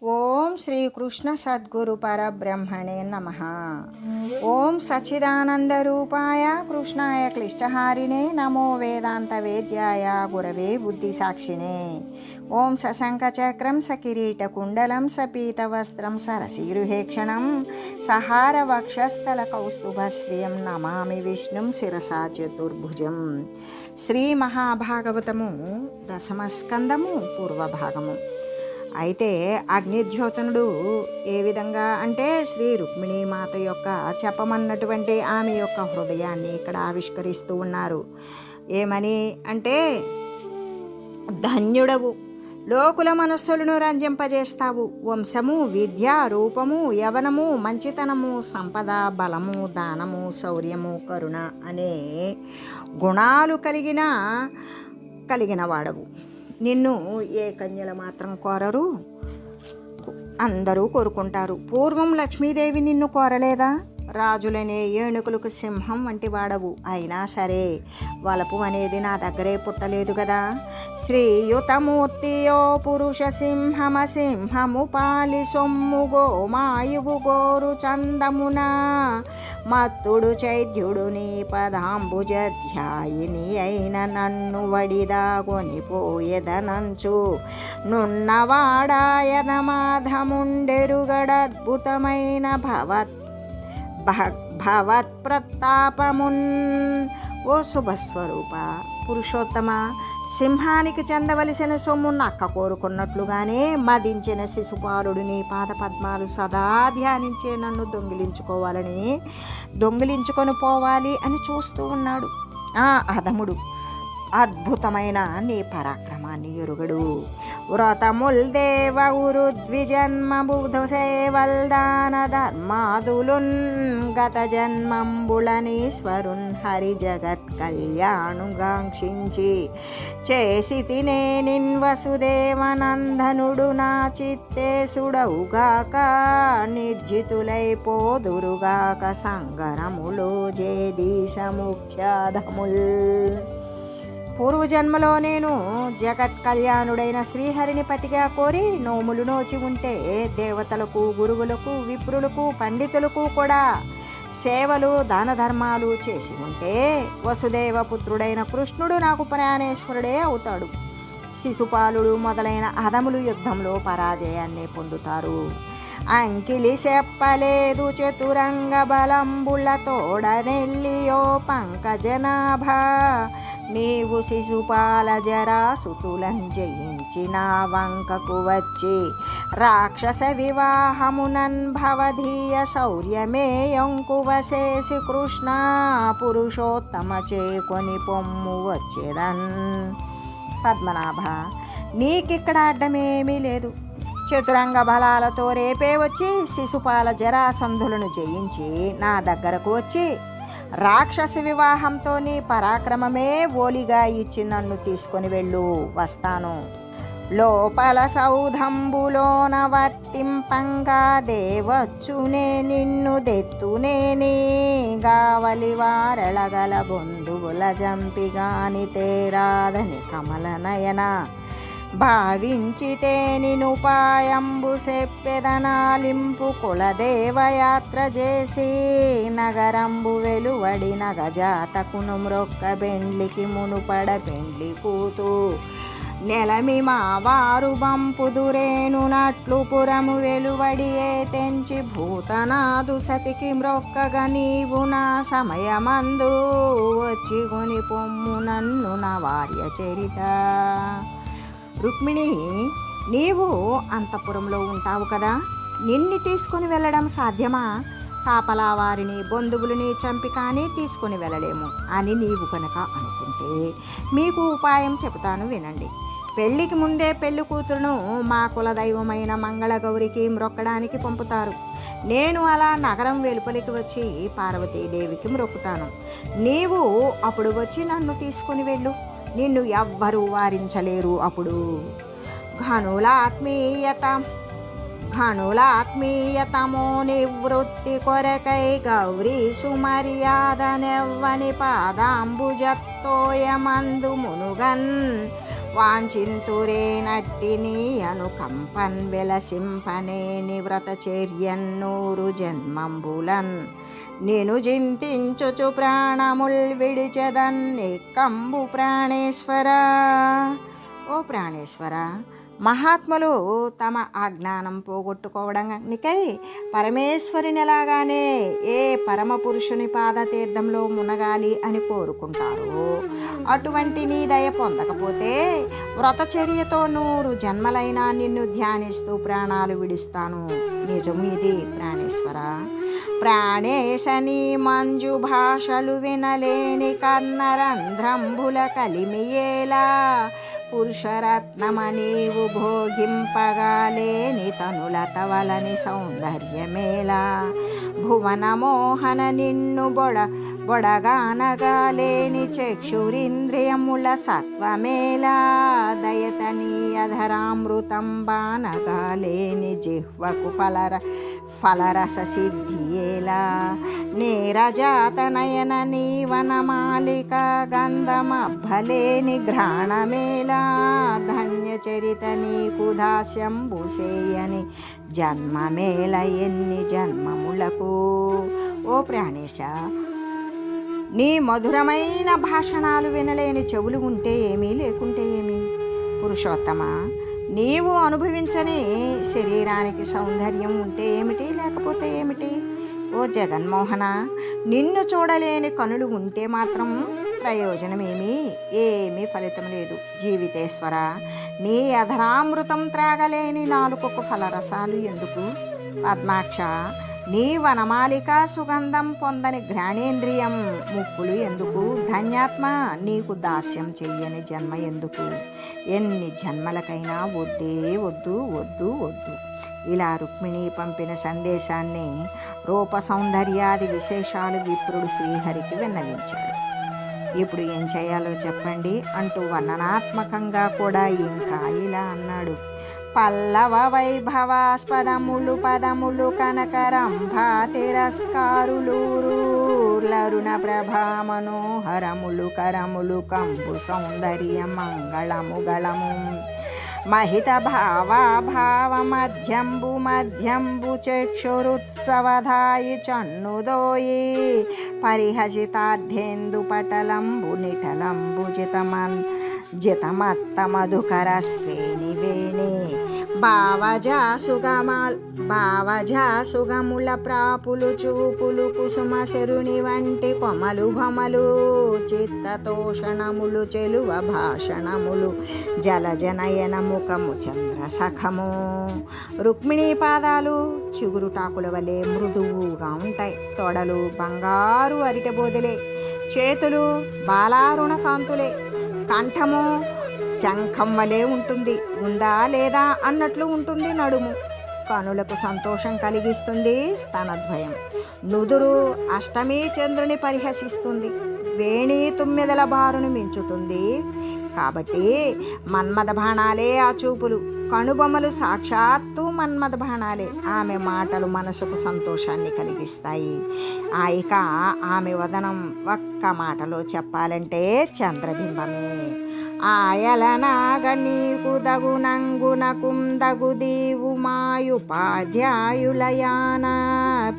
ఓం శ్రీ కృష్ణ సద్గురు పరబ్రహ్మణే నమః. ఓం సచ్చిదానంద రూపాయ కృష్ణాయ క్లిష్టహారిణే నమో వేదాంత వేద్యాయ గురవే బుద్ధి సాక్షిణే. ఓం సశంఖ చక్రం సకిరీట కుండలం సపీతవస్త్రం సరసీరుహేక్షణం సహార వక్షస్థల కౌస్తుభశ్రియం నమామి విష్ణుం శిరసా చతుర్భుజం. శ్రీ మహాభాగవతము దశమస్కందము పూర్వభాగము. అయితే అగ్నిద్యోతనుడు ఏ విధంగా అంటే శ్రీ రుక్మిణీ మాత యొక్క చెప్పమన్నటువంటి ఆమె యొక్క హృదయాన్ని ఇక్కడ ఆవిష్కరిస్తూ ఉన్నారు. ఏమని అంటే, ధన్యుడవు, లోకుల మనస్సులను రంజింపజేస్తావు. వంశము, విద్య, రూపము, యవనము, మంచితనము, సంపద, బలము, దానము, శౌర్యము, కరుణ అనే గుణాలు కలిగిన వాడవు. నిన్ను ఏ కన్యలు మాత్రం కోరరు, అందరూ కోరుకుంటారు. పూర్వం లక్ష్మీదేవి నిన్ను కోరలేదా? రాజులనే ఏనుగులకు సింహం వంటి వాడవు. అయినా సరే వలపు అనేది నా దగ్గరే పుట్టలేదు కదా. శ్రీయుతమూర్తియో పురుష సింహము పాలి సొమ్ము గోమాయువు గోరు చందమున మత్తుడు చైద్యుడు నీ పదాంబుజధ్యాయిని అయిన నన్ను వడిదా కొనిపోయేదనంచు నున్నవాడాయనమాధముండెరుగడద్భుతమైన భవత్ప్రతాపమున్. ఓ శుభస్వరూప పురుషోత్తమ, సింహానికి చెందవలసిన సొమ్ము నక్క కోరుకున్నట్లుగానే మదించిన శిశుపాలుడు నీ పాదపద్మాలు సదా ధ్యానించే నన్ను దొంగిలించుకొని పోవాలి అని చూస్తూ ఉన్నాడు. ఆ అధముడు అద్భుతమైన నీ పరాక్రమాన్ని ఎరుగడు. వ్రతముల్ దేవ ఉరు ద్విజన్మ బుధ సేవల్దాన ధర్మాదులున్ గత జన్మంబుళనీశ్వరున్ హరి జగత్ కళ్యాణుగాంక్షించి చేసి తినే నిన్ వసుదేవనందనుడు నా చిత్తేసుడవుగాక నిర్జితులైపోదురుగాక సంగరములో జేదీశ ముఖ్యాధముల్. పూర్వజన్మలో నేను జగత్ కళ్యాణుడైన శ్రీహరిని పతిగా కోరి నోములు నోచి ఉంటే దేవతలకు, గురువులకు, విప్రులకు, పండితులకు కూడా సేవలు, దాన ధర్మాలు చేసి ఉంటే వసుదేవపుత్రుడైన కృష్ణుడు నాకు ప్రాణేశ్వరుడే అవుతాడు. శిశుపాలుడు మొదలైన అధములు యుద్ధంలో పరాజయాన్ని పొందుతారు. అంకిలి చెప్పలేదు చతురంగ బలంబుల తోడనెల్లియో పంకజనాభ నీవు శిశుపాల జరాసుతులం జయించి నా వంకకు వచ్చి రాక్షస వివాహమునన్ భవధీయ శౌర్యమే యంకువశేసి కృష్ణ పురుషోత్తమ చేకొని పొమ్ము వచ్చేదన్. పద్మనాభ, నీకిక్కడ అడ్డమేమీ లేదు. చతురంగ బలాలతో రేపే వచ్చి శిశుపాల జరాసంధులను జయించి నా దగ్గరకు వచ్చి రాక్షసి వివాహంతో నీ పరాక్రమమే ఓలిగా ఇచ్చి నన్ను తీసుకొని వెళ్ళు, వస్తాను. లోపల సౌధంబులోన వర్తింపంగా దేవచ్చునే నిన్ను దెత్తునేని గావలి వారళగల బొంధువుల జంపిగాని తేరాదని కమల నయన భావించితే నినుపాయంబు సెప్పెదనాలింపు కులదేవయాత్ర చేసి నగరంబు వెలువడి నగజాతకును మ్రొక్క బెండ్లికి మునుపడ పెండ్లి కూతు నెలమి మా వారు బంపుదురేను నట్లు పురము వెలువడి ఏ తెంచి భూతనాదు సతికి మ్రొక్కగా నీవు నా సమయమందు వచ్చి కొని పొమ్ము నన్ను నా వార్య చరిత. రుక్మిణి, నీవు అంతఃపురంలో ఉంటావు కదా, నిన్ని తీసుకుని వెళ్ళడం సాధ్యమా? కాపలా వారిని, బంధువులని చంపి కానీ తీసుకుని వెళ్ళలేము అని నీవు కనుక అనుకుంటే మీకు ఉపాయం చెబుతాను, వినండి. పెళ్లికి ముందే పెళ్లి కూతురును మా కులదైవమైన మంగళగౌరికి మ్రొక్కడానికి పంపుతారు. నేను అలా నగరం వెలుపలికి వచ్చి పార్వతీదేవికి మ్రొక్కుతాను. నీవు అప్పుడు వచ్చి నన్ను తీసుకుని వెళ్ళు, నిన్ను ఎవ్వరూ వారించలేరు. అప్పుడు ఘనులాత్మీయతమో నివృత్తి కొరకై గౌరీ సుమర్యాద నెవ్వని పాదాంబుజత్ తోయమందు మునుగన్ వాంఛింతురే నట్టిని అనుకంపన్ వెలసింపనే నివ్రతచర్యన్నూరు జన్మంబులన్ నేను చింతించుచు ప్రాణముల్ విడిచెదన్ కంబు ప్రాణేశ్వర. ఓ ప్రాణేశ్వర, మహాత్ములు తమ అజ్ఞానం పోగొట్టుకోవడానికై పరమేశ్వరునిలాగానే ఏ పరమపురుషుని పాదతీర్థంలో మునగాలి అని కోరుకుంటారు. అటువంటి నీ దయ పొందకపోతే వ్రతచర్యతో 100 జన్మలైనా నిన్ను ధ్యానిస్తూ ప్రాణాలు విడుస్తాను. నిజము ఇది ప్రాణేశ్వర. ప్రాణేశని మంజు భాషలు వినలేని కర్ణరంధ్రంబుల కలిమియేలా పురుషరత్నమ నీవు భోగింపగాలేని తనులత వలని సౌందర్యమేలా భువనమోహన నిన్ను బొడగానగాలేని చక్షురింద్రియముల సత్వమేలా దయతని అధరామృతం బానగాలేని జిహ్వకు ఫలరస సిద్ధియేలా నీరజాత నయన నీవనమాలిక గంధమబ్బలేని ఘ్రాణమేలా ధన్యచరిత నీకు దాస్యంబుసేయని జన్మమేళ ఎన్ని జన్మములకు. ఓ ప్రాణేశ, నీ మధురమైన భాషణాలు వినలేని చెవులు ఉంటే ఏమీ లేకుంటే ఏమి? పురుషోత్తమ, నీవు అనుభవించని శరీరానికి సౌందర్యం ఉంటే ఏమిటి, లేకపోతే ఏమిటి? ఓ జగన్మోహన, నిన్ను చూడలేని కనులు ఉంటే మాత్రం ప్రయోజనమేమీ ఏమీ ఫలితం లేదు. జీవితేశ్వర, నీ అధరామృతం త్రాగలేని నాలుకకు ఫలరసాలు ఎందుకు? పద్మాక్ష, నీ వనమాలిక సుగంధం పొందని ఘ్రాణేంద్రియం ముక్కులు ఎందుకు? ధన్యాత్మ, నీకు దాస్యం చెయ్యని జన్మ ఎందుకు? ఎన్ని జన్మలకైనా వద్దే వద్దు వద్దు వద్దు. ఇలా రుక్మిణి పంపిన సందేశాన్ని రూప సౌందర్యాది విశేషాలు విప్రుడు శ్రీహరికి విన్నవించాడు. ఇప్పుడు ఏం చేయాలో చెప్పండి అంటూ వర్ణనాత్మకంగా కూడా ఇంకా ఇలా అన్నాడు. పల్లవ వైభవాస్పదములు పదములు కనకరంభా తిరస్కారులూరులరుణ ప్రభా మనోహరములు కరములు కంబు సౌందర్య మంగళము గళము మహిత భావ మధ్యంబు చక్షురుత్సవధాయి చన్నుదోయి పరిహసితార్థేందు పటలంబు నిఠలంబు జితమత్త మధుకర శ్రేణి వేణి భావజాసుగముల ప్రాపులు చూపులు కుసుమ శరుని వంటి కొమలు భమలు చిత్తతోషణములు చెలువ భాషణములు జలజనయన ముఖము చంద్రసఖము. రుక్మిణీ పాదాలు చిగురుటాకుల వలె మృదువుగా ఉంటాయి. తొడలు బంగారు అరిటెబోదలే, చేతులు బాలారుణ కాంతులే, కంఠము శంఖం వలె ఉంటుంది. ఉందా లేదా అన్నట్లు ఉంటుంది నడుము. కనులకు సంతోషం కలిగిస్తుంది స్తనద్వయం. నుదురు అష్టమి చంద్రుని పరిహసిస్తుంది. వేణి 9 బారును మించుతుంది. కాబట్టి మన్మథ బాణాలే ఆ చూపులు. కనుబొమ్మలు సాక్షాత్తు మన్మథ బాణాలే. ఆమె మాటలు మనసుకు సంతోషాన్ని కలిగిస్తాయి. ఇక ఆమె వదనం ఒక్క మాటలో చెప్పాలంటే చంద్రబింబమే. ఆయలనాగ నీకు దగునంగునకుందగు దీవు మాయుపాధ్యాయులయాన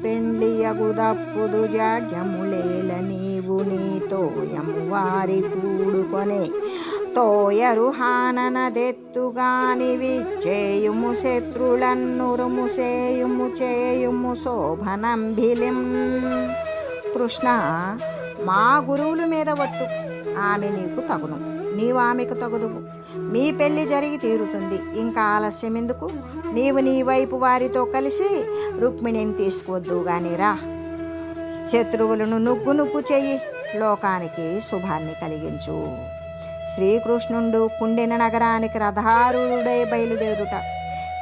పెండ్లియగుదప్పుదు జాడ్యములేల నీవు నీతోయము వారి కూడుకొనే తోయరు హాననదెత్తుగానివి చేయుము శత్రులన్నురుము చేయుము శోభనంభిలిం. కృష్ణ, మా గురువుల మీద ఒట్టు, ఆమె నీకు తగును, నీవు ఆమెకు తగుదువు. మీ పెళ్లి జరిగి తీరుతుంది. ఇంకా ఆలస్యం ఎందుకు? నీవు నీ వైపు వారితో కలిసి రుక్మిణిని తీసుకువద్దు గాని రా. శత్రువులను నుగ్గు చెయ్యి, లోకానికి శుభాన్ని కలిగించు. శ్రీకృష్ణుడు కుండిన నగరానికి రథారూఢుడై బయలుదేరుట.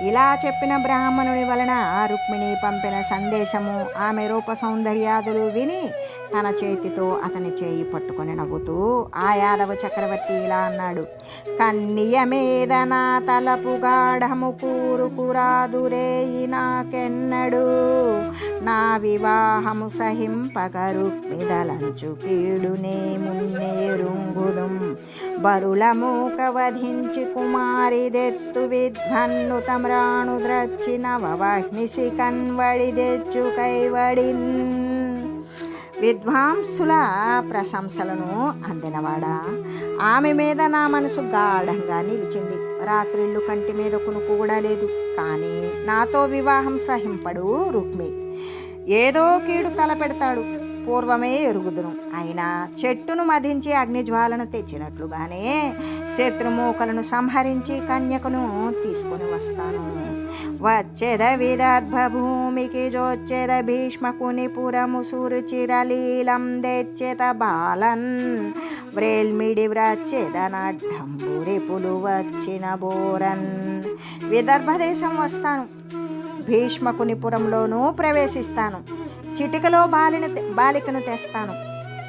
ఇలా చెప్పిన బ్రాహ్మణుని వలన రుక్మిణి పంపిన సందేశము ఆమె రూప సౌందర్యాదులు విని తన చేతితో అతని చేయి పట్టుకొని నవ్వుతూ ఆ యాదవ చక్రవర్తి ఇలా అన్నాడు: కన్నియ మీద నా తలపు గాఢము కూరుకురాదురేయి నాకెన్నడు, నా వివాహము సహింపక రుక్మిదలంచు కీడునే మున్నేరుంగుదుం, బరుల మూక వధించి కుమారిదెత్తు విధ్వన్ను తమ్రాణు ద్రచ్చిన వహ్నిసి కన్వడి తెచ్చు కైవడిన్. విద్వాంసుల ప్రశంసలను అందినవాడా, ఆమె మీద నా మనసు గాఢంగా నిలిచింది. రాత్రిళ్ళు కంటి మీద కునుకు కూడా లేదు. కానీ నాతో వివాహం సహింపడు రుక్మి. ఏదో కీడు తలపెడతాడు, పూర్వమే ఎరుగుదును. అయినా చెట్టును మధించి అగ్నిజ్వాలను తెచ్చినట్లుగానే శత్రుమూకలను సంహరించి కన్యకను తీసుకొని వస్తాను. వచ్చేద విదర్భ భూమికి జోచ్చేద భీష్మకుని పురము సురుచిరలీలం తెచ్చేత బాలన్, వ్రేల్మిడి వ్రచ్చేద నడ్డంబురిపులు వచ్చిన బోరన్. విదర్భ దేశం వస్తాను, భీష్మకుని పురంలోనూ ప్రవేశిస్తాను, చిటికలో బాలికను తెస్తాను,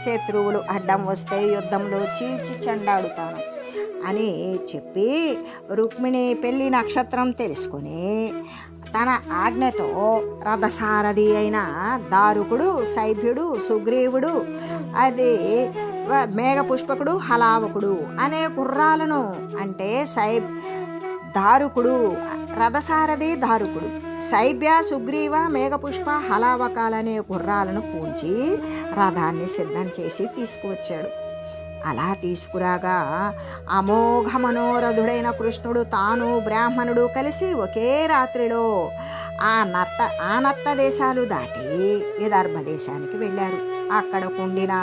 శత్రువులు అడ్డం వస్తే యుద్ధంలో చీల్చి చెండాడుతాను అని చెప్పి రుక్మిణి పెళ్లి నక్షత్రం తెలుసుకొని తన ఆజ్ఞతో రథసారథి అయిన దారుకుడు, శైభ్యుడు, సుగ్రీవుడు, అది మేఘపుష్పకుడు, హలావకుడు అనే గుర్రాలను, అంటే దారుకుడు రథసారథి దారుకుడు, శైభ్య, సుగ్రీవ, మేఘపుష్ప, హలావకాలనే గుర్రాలను పూంచి రథాన్ని సిద్ధం చేసి తీసుకువచ్చాడు. అలా తీసుకురాగా అమోఘ మనోరథుడైన కృష్ణుడు తాను బ్రాహ్మణుడు కలిసి ఒకే రాత్రిలో ఆ నత్త దేశాలు దాటి విదర్భ దేశానికి వెళ్ళారు. అక్కడ కుండిన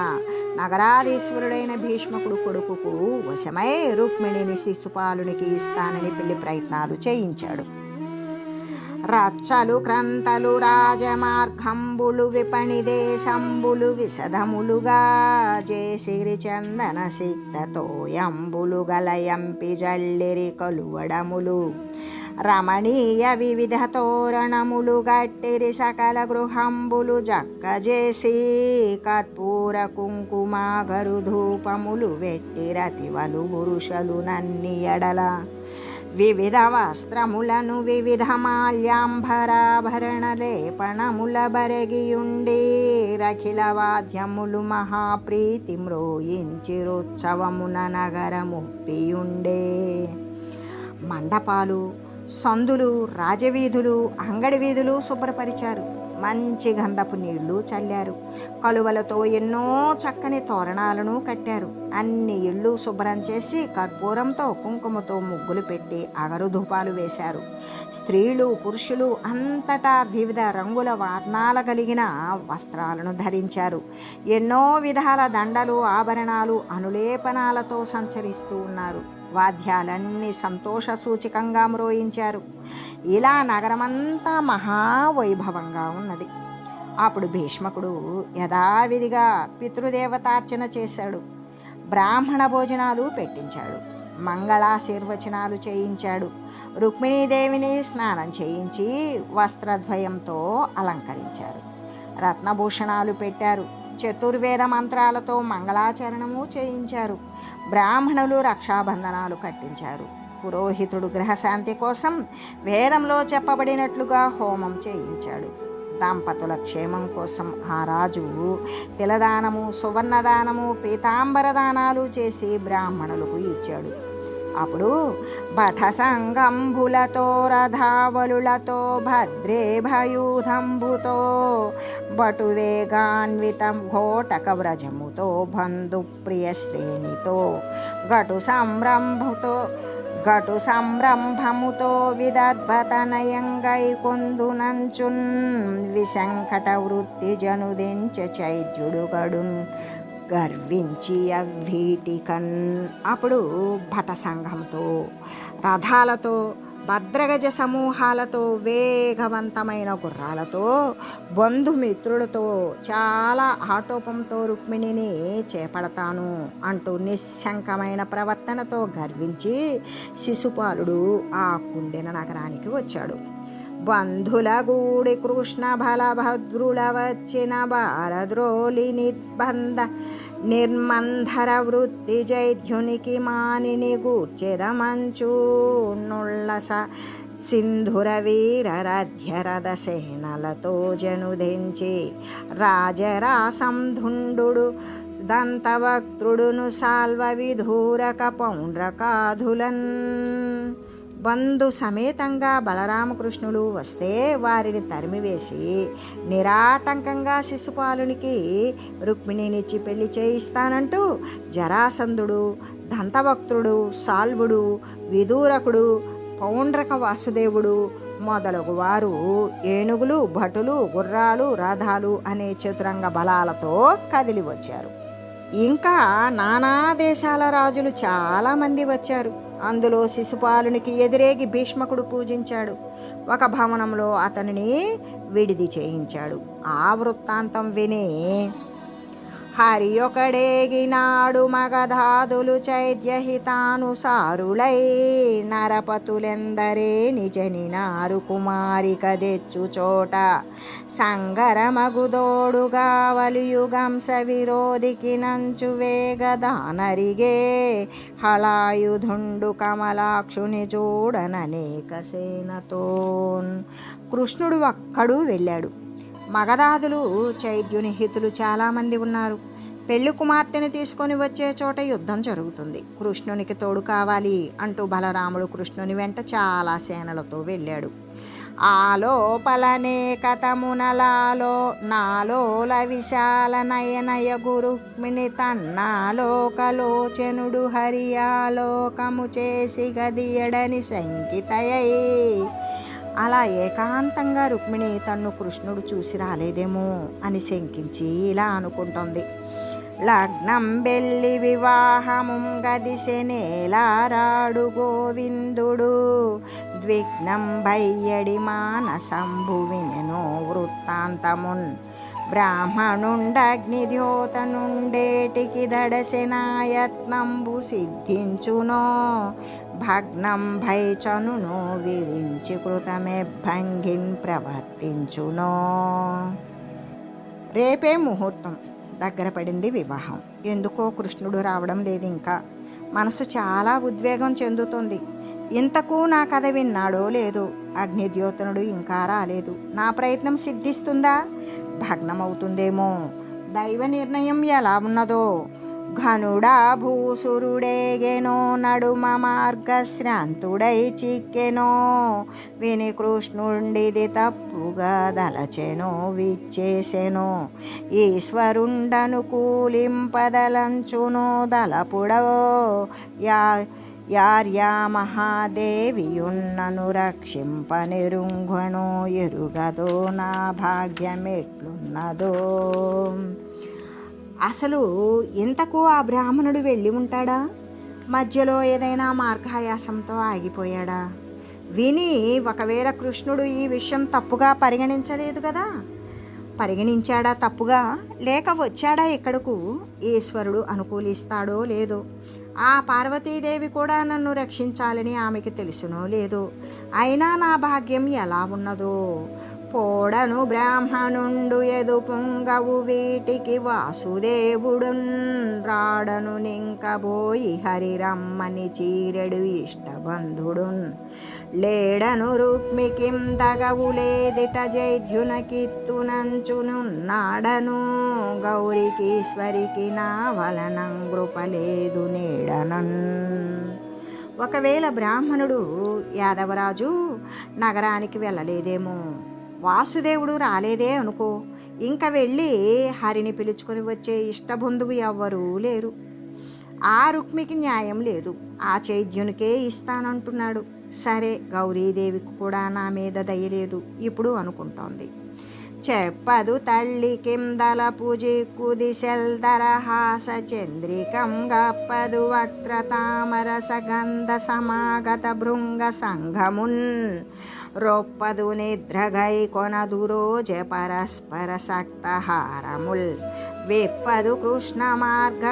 నగరాధీశ్వరుడైన భీష్మకుడు కొడుకుకు వశమై రుక్మిణిని శిశుపాలునికి ఇస్తానని పెళ్లి ప్రయత్నాలు చేయించాడు. రచ్చలు క్రంతలు రాజమార్గంబులు విపణి దేశంబులు విశదములుగా జేసిరి చందన సిక్తతోయంబులు గలయంపి జల్లిరి కలువడములు, రమణీయ వివిధ తోరణములు గట్టిరి సకల గృహంబులు జక్కజేసి, కర్పూర కుంకుమ గరుధూపములు వెట్టిరతివలు పురుషులు నన్ని ఎడల, వివిధ వస్త్రములను వివిధ మాల్యాంబరాభరణ లేపణముల బరగియుండి, రఖిల వాద్యములు మహాప్రీతి మ్రోయించిరుత్సవమున నగరముప్పియుండే. మండపాలు, సందులు, రాజవీధులు, అంగడి వీధులు శుభ్రపరిచారు. మంచి గంధపు నీళ్లు చల్లారు. కలువలతో ఎన్నో చక్కని తోరణాలను కట్టారు. అన్ని ఇళ్ళు శుభ్రం చేసి కర్పూరంతో కుంకుమతో ముగ్గులు పెట్టి అగరుధూపాలు వేశారు. స్త్రీలు పురుషులు అంతటా వివిధ రంగుల వర్ణాల కలిగిన వస్త్రాలను ధరించారు. ఎన్నో విధాల దండలు, ఆభరణాలు, అనులేపనాలతో సంచరిస్తూ ఉన్నారు. వాద్యాలన్నీ సంతోష సూచకంగా మ్రోయించారు. ఇలా నగరమంతా మహావైభవంగా ఉన్నది. అప్పుడు భీష్మకుడు యథావిధిగా పితృదేవతార్చన చేశాడు. బ్రాహ్మణ భోజనాలు పెట్టించాడు. మంగళాశీర్వచనాలు చేయించాడు. రుక్మిణీదేవిని స్నానం చేయించి వస్త్రద్వయంతో అలంకరించారు. రత్నభూషణాలు పెట్టారు. చతుర్వేద మంత్రాలతో మంగళాచరణము చేయించారు. బ్రాహ్మణులు రక్షాబంధనాలు కట్టించారు. పురోహితుడు గ్రహశాంతి కోసం వేదంలో చెప్పబడినట్లుగా హోమం చేయించాడు. దంపతుల క్షేమం కోసం ఆ రాజు తిలదానము, సువర్ణదానము, పీతాంబరదానాలు చేసి బ్రాహ్మణులకు ఇచ్చాడు. అప్పుడు భటసంగంభులతో రథావలులతో భద్రే భయూధంభుతో బటువేగాన్వితం ఘోటక వ్రజముతో బంధుప్రియ శ్రేణితో గటు సంరంభముతో విదర్భతనయంగై కొందునంచున్ విశంకట వృత్తి జనుదించ చైద్యుడు గడున్ గర్వించి అవ్వీటికన్. అప్పుడు భట సంఘంతో, రథాలతో, భద్రగజ సమూహాలతో, వేగవంతమైన గుర్రాలతో, బంధుమిత్రులతో, చాలా ఆటోపంతో రుక్మిణిని చేపడతాను అంటూ నిస్సంకమైన ప్రవర్తనతో గర్వించి శిశుపాలుడు ఆ కుండెన నగరానికి వచ్చాడు. బంధుల గూడి కృష్ణ బలభద్రుల వచ్చిన భారద్రోలి నిర్బంధ నిర్మంధర వృత్తి జైధ్యునికి మానిని గూర్చెదమంచు నుళ్ళస సింధుర వీర రథ్యరథ సేనలతో జనుధించి రాజరాసంధుండు దంతవక్త్రుడును సాల్వ విధూరక పౌండ్రకాధులన్. బంధు సమేతంగా బలరామకృష్ణులు వస్తే వారిని తరిమివేసి నిరాటంకంగా శిశుపాలునికి రుక్మిణినిచ్చి పెళ్లి చేయిస్తానంటూ జరాసంధుడు, దంతవక్త్రుడు, సాల్వుడు, విదూరకుడు, పౌండ్రక వాసుదేవుడు మొదలగు వారు ఏనుగులు, భటులు, గుర్రాలు, రథాలు అనే చతురంగ బలాలతో కదిలి వచ్చారు. ఇంకా నానా దేశాల రాజులు చాలామంది వచ్చారు. అందులో శిశుపాలునికి ఎదురేగి భీష్మకుడు పూజించాడు. ఒక భవనంలో అతనిని విడిది చేయించాడు. ఆ వృత్తాంతం విని హరి ఒకడేగినాడు మగధాదులు చైద్యహితానుసారులై నరపతులెందరే నిజని నారు కుమారిక తెచ్చు చోట సంగరమగుదోడుగా వలియుగంస విరోధికి నంచు వేగదానరిగే హళాయుధుండు కమలాక్షుని చూడననేక సేనతో. కృష్ణుడు ఒక్కడు వెళ్ళాడు. మగధాదులు చైద్యుని హితులు చాలామంది ఉన్నారు. పెళ్లి కుమార్తెను తీసుకొని వచ్చే చోట యుద్ధం జరుగుతుంది. కృష్ణునికి తోడు కావాలి అంటూ బలరాముడు కృష్ణుని వెంట చాలా సేనలతో వెళ్ళాడు. ఆలోపలనే కథమునలాలో నాలోల విశాల నయనయ గురుక్మిణి తన్నాలోకలోచనుడు హరియాలోకము చేసి గదియడని శంకితయై. అలా ఏకాంతంగా రుక్మిణి తన్ను కృష్ణుడు చూసి రాలేదేమో అని శంకించి ఇలా అనుకుంటోంది. లగ్నం బెల్లి వివాహముం గదిసెనేలారాడు గోవిందుడు ద్విగ్నం భయ్యడి మానసంభు వినెనో వృత్తాంతమున్ బ్రాహ్మణుండగ్నిద్యోతనుండేటికి దడసెనాయత్నంబు సిద్ధించునో భగ్నం భైచనునో విరించి కృతమే భంగిన్ ప్రవర్తించునో. రేపే ముహూర్తం, దగ్గర పడింది వివాహం. ఎందుకో కృష్ణుడు రావడం లేదు. ఇంకా మనసు చాలా ఉద్వేగం చెందుతుంది. ఇంతకు నా కథ విన్నాడో లేదో. అగ్నిద్యోతనుడు ఇంకా రాలేదు. నా ప్రయత్నం సిద్ధిస్తుందా, భగ్నమవుతుందేమో. దైవ నిర్ణయం ఎలా ఉన్నదో. ఘనుడా భూసురుడేగెనో నడుమ మార్గశ్రాంతుడై చిక్కెనో విని కృష్ణుండిది తప్పుగా దలచెనో విచ్చేసెనో ఈశ్వరుండను కూలింపదలంచునో దలపుడో యార్యా మహాదేవియున్నను రక్షింపనిరుంగణో ఎరుగదో నా భాగ్యమెట్లున్నదో. అసలు ఇంతకు ఆ బ్రాహ్మణుడు వెళ్ళి ఉంటాడా? మధ్యలో ఏదైనా మార్గాయాసంతో ఆగిపోయాడా? విని ఒకవేళ కృష్ణుడు ఈ విషయం తప్పుగా పరిగణించలేదు కదా. పరిగణించాడా తప్పుగా, లేక వచ్చాడా ఇక్కడకు? ఈశ్వరుడు అనుకూలిస్తాడో లేదో. ఆ పార్వతీదేవి కూడా నన్ను రక్షించాలని ఆమెకి తెలుసునో లేదో. అయినా నా భాగ్యం ఎలా ఉన్నదో. పోడను బ్రాహ్మణుండు ఎదు పొంగవు వీటికి వాసుదేవుడున్ రాడను నింకబోయి హరిరమ్మని చీరెడు ఇష్టబంధుడున్ లేడను రుక్మికిం తగవు లేదిట జైధ్యునకిత్తునంచునున్నాడను గౌరికీశ్వరికి నా వలనం కృపలేదు నేడనన్. ఒకవేళ బ్రాహ్మణుడు యాదవరాజు నగరానికి వెళ్ళలేదేమో, వాసుదేవుడు రాలేదే అనుకో. ఇంక వెళ్ళి హరిని పిలుచుకొని వచ్చే ఇష్టబంధువు ఎవ్వరూ లేరు. ఆ రుక్మికి న్యాయం లేదు. ఆ చైద్యునికే ఇస్తానంటున్నాడు. సరే, గౌరీదేవికి కూడా నా మీద దయలేదు ఇప్పుడు అనుకుంటోంది. చెప్పదు తల్లి కిందలపు జిక్కు దిశెల్దరహాస చంద్రికం గప్పదు వక్రతామర సగంధ సమాగత భృంగ సంఘమున్ రొప్పదు నిద్రగై కొనదు రోజ పరస్పర సక్తహారముల్ విప్పదు కృష్ణ మార్గ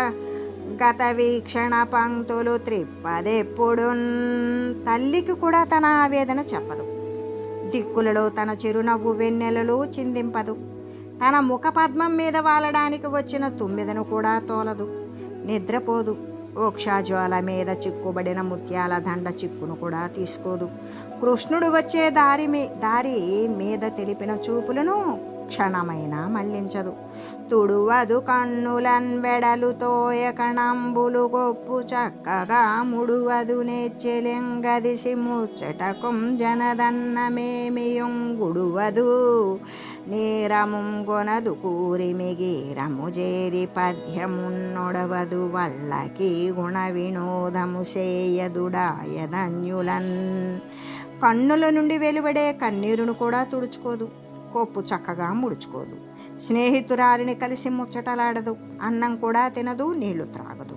గత వీక్షణ పంక్తులు త్రిప్పదెప్పుడున్. తల్లికి కూడా తన ఆవేదన చెప్పదు, దిక్కులలో తన చిరునవ్వు వెన్నెలలో చిందింపదు, తన ముఖ పద్మం మీద వాలడానికి వచ్చిన తుమ్మిదను కూడా తోలదు, నిద్రపోదు, ఓక్షాజ్వాల మీద చిక్కుబడిన ముత్యాల దండ చిక్కును కూడా తీసుకోదు, కృష్ణుడు వచ్చే దారి మీద తెలిపిన చూపులను క్షణమైనా మళ్లించదు, తుడువదు కన్నులన్ వెడలు తోయ కణంబులు గొప్పు చక్కగా ముడువదు నెచ్చెలెంగదిసి ముచ్చటకుం జనదన్నమేమియుంగుడువదు నీరముం గొనదు కూరిమిగీరము జేరి పద్యమున్నొడవదు వల్లకి గుణ వినోదము సేయదుడాయధన్యులన్. కన్నుల నుండి వెలువడే కన్నీరును కూడా తుడుచుకోదు, కొప్పు చక్కగా ముడుచుకోదు, స్నేహితురాలిని కలిసి ముచ్చటలాడదు, అన్నం కూడా తినదు, నీళ్లు త్రాగదు,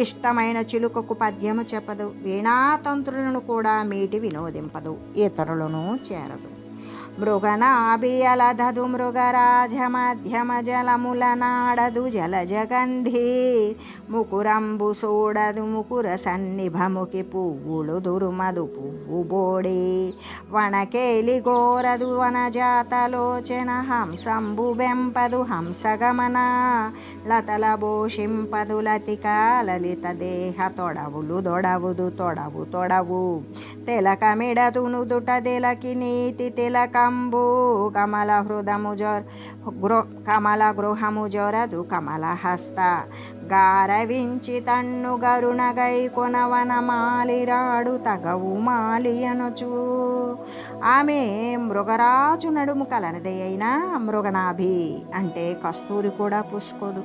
ఇష్టమైన చిలుకకు పద్యము చెప్పదు, వీణాతంత్రులను కూడా మీటి వినోదింపదు, ఇతరులను చేరదు. మృగనాభియలధదు మృగరాజ మధ్యమ జలముల నాడదు జలజగంధి ముకురంబు సూడదు ముకుర సన్నిభముకి పువ్వులు దురుమదు పువ్వు బోడి వనకేలి గోరదు వనజాతలోచన హంసంబు బెంపదు హంసగమన లతల భోషింపదు లతిక లలిత దేహ తొడవులు దొడవుదు తొడవు తొడవు తిలకమిడదు నుదుట తిలకి నీతి తిలకంబు కమల హృదము కమల గృహము జొరదు కమల హస్త గారవించి తన్ను గరుణగై కొనవన మాలిరాడు తగవు మాలి అనొచ్చు. ఆమె మృగరాజు నడుము కలనదే అయినా మృగనాభి అంటే కస్తూరి కూడా పూసుకోదు,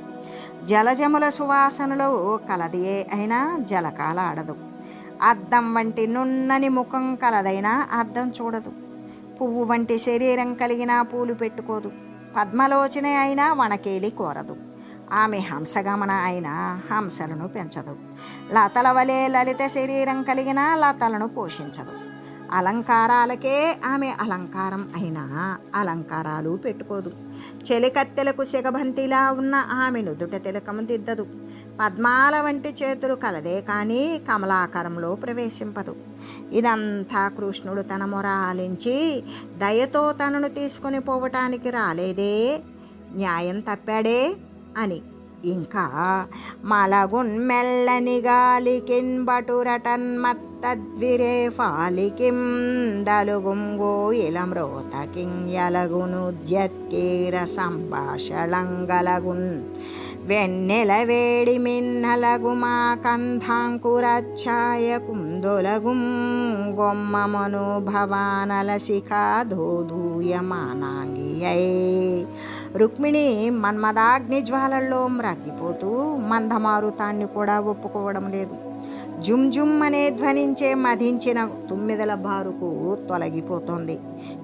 జలజముల సువాసనలో కలదియే అయినా జలకాల ఆడదు, అద్దం వంటి నున్నని ముఖం కలదైనా అద్దం చూడదు, పువ్వు వంటి శరీరం కలిగిన పూలు పెట్టుకోదు, పద్మలోచన అయినా వనకేలి కోరదు, ఆమె హంసగమన అయినా హంసలను పెంచదు, లతల వలె లలిత శరీరం కలిగిన లతలను పోషించదు, అలంకారాలకే ఆమె అలంకారం అయినా అలంకారాలు పెట్టుకోదు, చెలికత్తెలకు సిగబంతిలా ఉన్న ఆమె నుదుట తిలకము దిద్దదు, పద్మాల వంటి చేతులు కలదే కానీ కమలాకారంలో ప్రవేశింపదు. ఇదంతా కృష్ణుడు తన మొర ఆలించి దయతో తనను తీసుకుని పోవటానికి రాలేదే, న్యాయం తప్పాడే అని. ఇంకా మలగున్ మెల్లని గాలికిన్ బటురటన్ మత్తద్విరే ఫాలికిం దలుగుంగో ఇలమ్రోతకిం యలగునుద్యత్కీర సంభాషళంగలగున్ వెన్నెల వేడి మిన్నలగుమా కంధాంకురఛాయ కుందొలగుం గొమ్మ మనోభవానల శిఖా ధోధూయమానాంగియై. రుక్మిణి మన్మదాగ్ని జ్వాలల్లో మ్రగ్గిపోతూ మందమారుతాన్ని కూడా ఒప్పుకోవడం లేదు. జుమ్ జుమ్ అనే ధ్వనించే మధించిన తుమ్మిదల బారుకు తొలగిపోతోంది,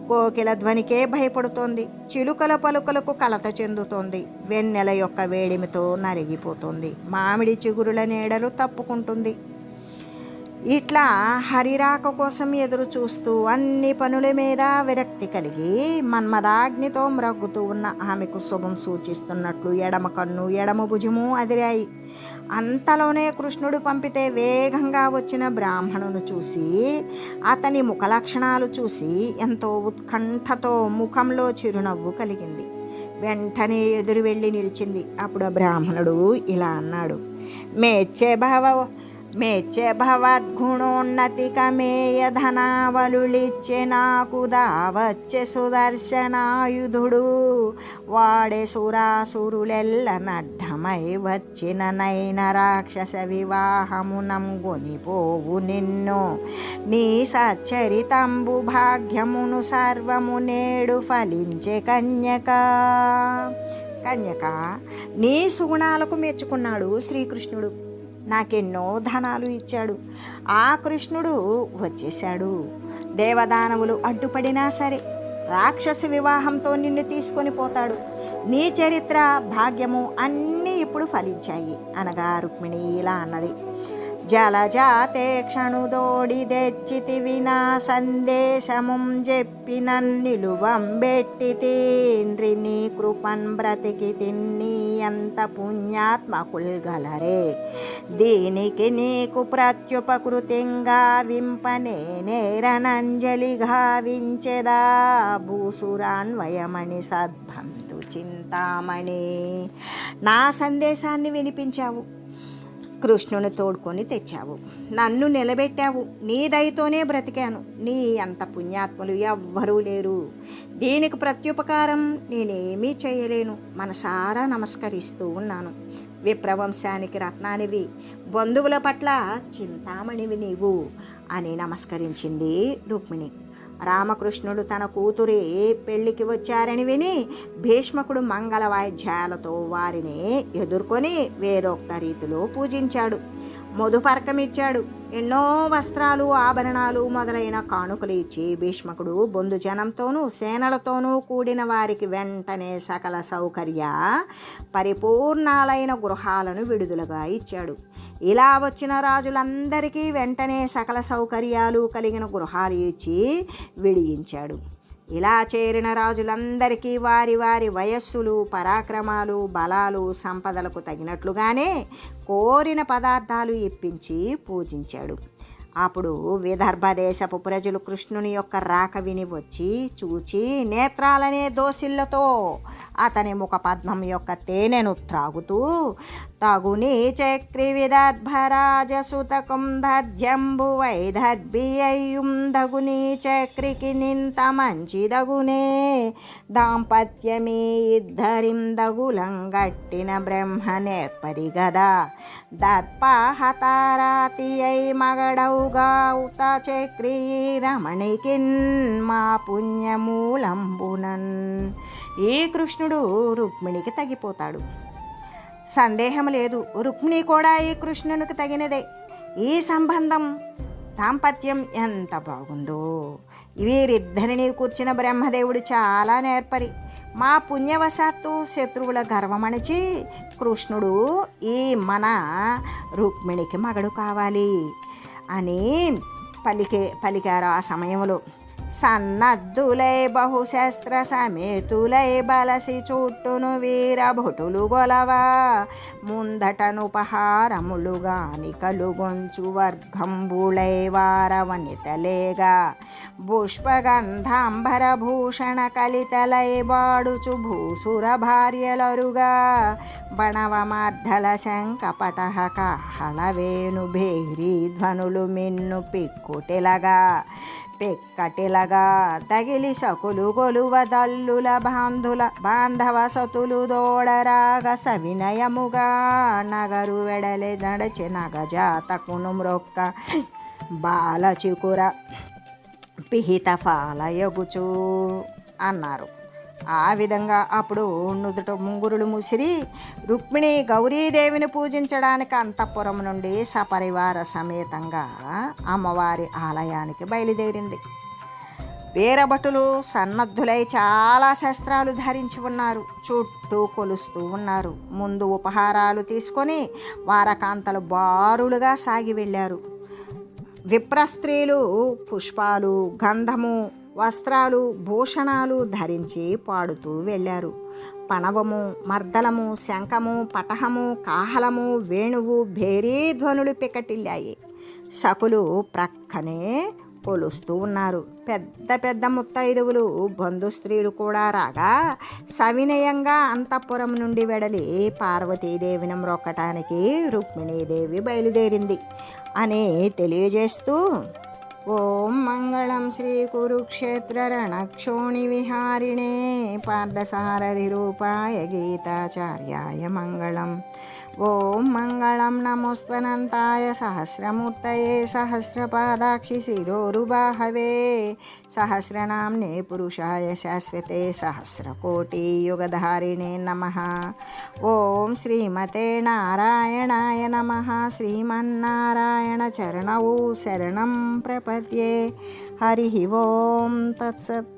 కోకిల ధ్వనికే భయపడుతోంది, చిలుకల పలుకలకు కలత చెందుతోంది, వెన్నెల యొక్క వేడిమితో నరిగిపోతోంది, మామిడి చిగురుల నీడలు తప్పుకుంటుంది. ఇట్లా హరిరాక కోసం ఎదురు చూస్తూ అన్ని పనుల మీద విరక్తి కలిగి మన్మదాగ్నితో మ్రగ్గుతూ ఉన్న ఆమెకు శుభం సూచిస్తున్నట్లు ఎడమ కన్ను ఎడమ భుజము అదిరాయి. అంతలోనే కృష్ణుడు పంపితే వేగంగా వచ్చిన బ్రాహ్మణును చూసి అతని ముఖ లక్షణాలు చూసి ఎంతో ఉత్కంఠతో ముఖంలో చిరునవ్వు కలిగింది. వెంటనే ఎదురు వెళ్ళి నిలిచింది. అప్పుడు ఆ బ్రాహ్మణుడు ఇలా అన్నాడు, మెచ్చే భవద్గుణోన్నతి కమేయ ధనావలులిచ్చే నాకు దావచ్చే సుదర్శనాయుధుడు వాడే సురాసురులెల్ల నడ్డమై వచ్చిన నైన రాక్షస వివాహమునం గొనిపోవు నిన్ను నీ సచ్చరితంబు భాగ్యమును సర్వము నేడు ఫలించే కన్యక. నీ సుగుణాలకు మెచ్చుకున్నాడు శ్రీకృష్ణుడు, నాకెన్నో ధనాలు ఇచ్చాడు. ఆ కృష్ణుడు వచ్చేశాడు. దేవదానవులు అడ్డుపడినా సరే, రాక్షసి వివాహంతో నిన్ను తీసుకొని పోతాడు. నీ చరిత్ర, భాగ్యము అన్నీ ఇప్పుడు ఫలించాయి అనగా రుక్మిణి ఇలా అన్నది. జలజాతే క్షణుదోడి తెచ్చితివి నా సందేశముం చెప్పి నన్నిలువం బెట్టి తీండ్రి నీ కృపన్ బ్రతికి తిన్ని ఎంత పుణ్యాత్మకుల్ గలరే. దీనికి నీకు ప్రత్యుపకృతింగా వింపనే నేరనంజలి గావించెదా భూసురాన్వయమణి సద్భంతు చింతామణి. నా సందేశాన్ని వినిపించావు, కృష్ణుని తోడుకొని తెచ్చావు, నన్ను నిలబెట్టావు, నీ దయతోనే బ్రతికాను. నీ అంత పుణ్యాత్ములు ఎవ్వరూ లేరు. దీనికి ప్రత్యుపకారం నేనేమీ చేయలేను. మనసారా నమస్కరిస్తూ ఉన్నాను. విప్రవంశానికి రత్నానివి, బంధువుల పట్ల చింతామణివి నీవు అని నమస్కరించింది రుక్మిణి. రామకృష్ణుడు తన కూతురి పెళ్లికి వచ్చారని విని భీష్మకుడు మంగళ వాయిద్యాలతో వారిని ఎదుర్కొని వేదోక్త రీతిలో పూజించాడు. మధుపర్కమిచ్చాడు. ఎన్నో వస్త్రాలు, ఆభరణాలు మొదలైన కానుకలు ఇచ్చి భీష్మకుడు బంధుజనంతోనూ సేనలతోనూ కూడిన వారికి వెంటనే సకల సౌకర్య పరిపూర్ణాలైన గృహాలను విడుదలగా ఇచ్చాడు. ఇలా వచ్చిన రాజులందరికీ వెంటనే సకల సౌకర్యాలు కలిగిన గృహాలు ఇచ్చి విడియించాడు. ఇలా చేరిన రాజులందరికీ వారి వారి వయస్సులు, పరాక్రమాలు, బలాలు, సంపదలకు తగినట్లుగానే కోరిన పదార్థాలు ఇప్పించి పూజించాడు. అప్పుడు విదర్భ దేశపు ప్రజలు కృష్ణుని యొక్క రాక విని వచ్చి చూచి నేత్రాలనే దోసిళ్లతో అతని ముఖ పద్మం యొక్క తేనెను త్రాగుతూ తగుని చక్రి విదర్భరాజసుతకం దధ్యంబు వైదర్భియ్యం దగుని చక్రికి నింత మంచిదగునే దాంపత్యమే ఇద్దరిం దగులంగట్టిన బ్రహ్మ నేర్పరి గదా దర్పహతారాతి అయి మగడౌగావుత చక్రీ రమణికిన్ మా పుణ్యమూలంబునన్. ఈ కృష్ణుడు రుక్మిణికి తగిపోతాడు, సందేహం లేదు. రుక్మిణి కూడా ఈ కృష్ణునికి తగినదే. ఈ సంబంధం, దాంపత్యం ఎంత బాగుందో. వీరిద్దరిని కూర్చిన బ్రహ్మదేవుడు చాలా నేర్పరి. మా పుణ్యవశాత్తు శత్రువుల గర్వమణిచి కృష్ణుడు ఈ మన రుక్మిణికి మగడు కావాలి అని పలికారు. ఆ సమయంలో సన్నద్ధులై బహుశస్త్ర సమేతులై బలసి చుట్టును వీరభటులు గొలవా ముందటనుపహారములుగాని కలుగొంచు వర్గంబులై వారవనితలేగా పుష్పగంధాంబర భూషణ కలితలై బాడుచు భూసుర భార్యలరుగా బణవమార్ధల శంఖపటహ కాహళవేణు భేరీ ధ్వనులు మిన్ను పిక్కుటెలగా పెక్కటిలగా తగిలి సకులు గొలువ దల్లుల బాంధవ సతులు దోడరాగ సవినయముగా నగరు వెడలె నడచి నగజాతకును మ్రొక్క బాలచికుర పిహిత ఫాలయగుచు అన్నారు. ఆ విధంగా అప్పుడు నుదుట ముంగురులు ముసిరి రుక్మిణి గౌరీదేవిని పూజించడానికి అంతఃపురం నుండి సపరివార సమేతంగా అమ్మవారి ఆలయానికి బయలుదేరింది. వీరభటులు సన్నద్ధులై చాలా శస్త్రాలు ధరించి ఉన్నారు. చుట్టూ కొలుస్తూ ఉన్నారు. ముందు ఉపహారాలు తీసుకొని వారకాంతలు బారులుగా సాగి వెళ్ళారు. విప్రస్త్రీలు పుష్పాలు, గంధము, వస్త్రాలు, భూషణాలు ధరించి పాడుతూ వెళ్ళారు. పణవము, మర్దలము, శంఖము, పటహము, కాహలము, వేణువు, భేరీ ధ్వనులు పికటిల్లాయి. సకులు ప్రక్కనే కొలుస్తూ ఉన్నారు. పెద్ద పెద్ద ముత్తైదువులు, బంధు స్త్రీలు కూడా రాగా సవినయంగా అంతఃపురం నుండి వెడలి పార్వతీదేవిని మ్రొక్కటానికి రుక్మిణీదేవి బయలుదేరింది అని తెలియజేస్తూ ఓం మంగళం శ్రీ కురుక్షేత్ర రణక్షోణి విహారిణే పార్థసారథి రూపాయ గీతాచార్యాయ మంగళం. ఓం మంగళం నమోస్త్వనంతాయ సహస్రమూర్తయే సహస్రపాదాక్షి శిరోరుబాహవే సహస్రనామ్నే పురుషాయ శాశ్వతే సహస్రకోటి యుగధారిణే నమః. ఓం శ్రీమతే నారాయణాయ నమః. శ్రీమన్నారాయణ చరణౌ శరణం ప్రపద్యే. హరి ఓం తత్సత్.